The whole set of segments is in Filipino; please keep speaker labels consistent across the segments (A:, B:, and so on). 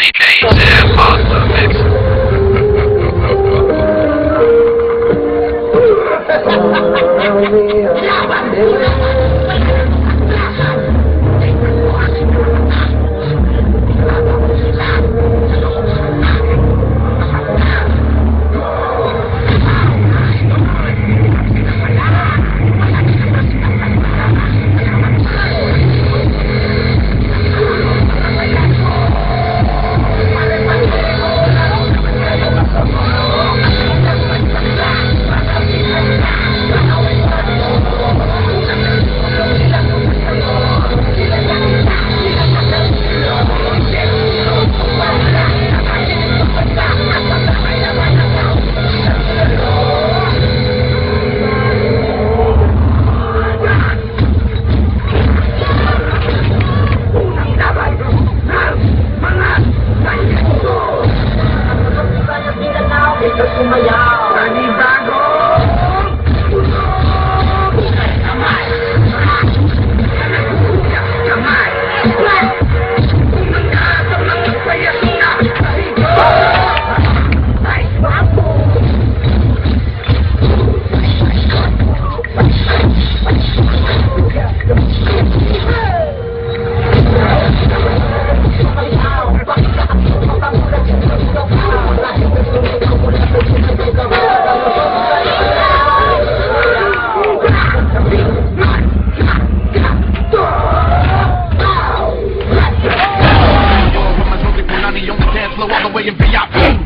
A: DJ Monster Mix.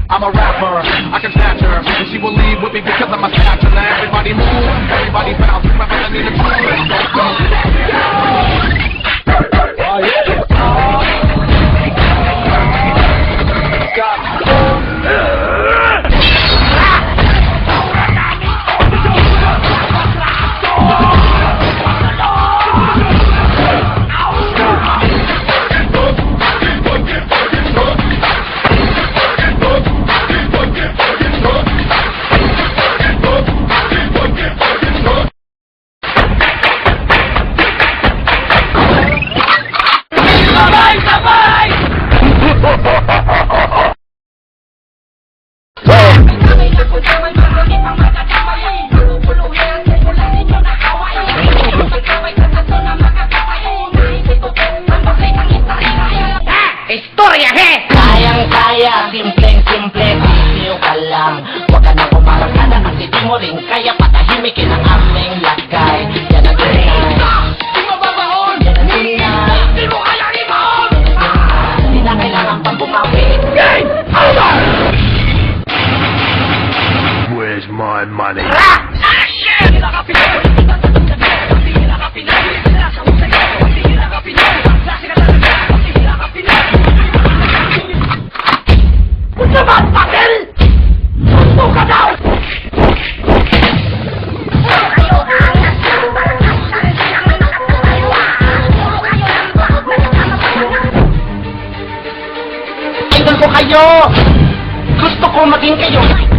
B: I'm a rapper, I can snatch her, and she will leave with me because I'm a snatcher. Now everybody move, everybody bounce, rapping I need a
C: Kayang-kaya, simpleng-simple, bitiw ka lang. Huwag ka na kumaragada kasi di mo rin kaya patahimikin ang aming lakay. Yan ang tunay. Di mo babaon! Yan ang tunay. Di mo kaya limon! Di na kailangan pang bumawi.
A: Game over! Where's my money?
C: Idol ko kayo! Gusto ko maging kayo!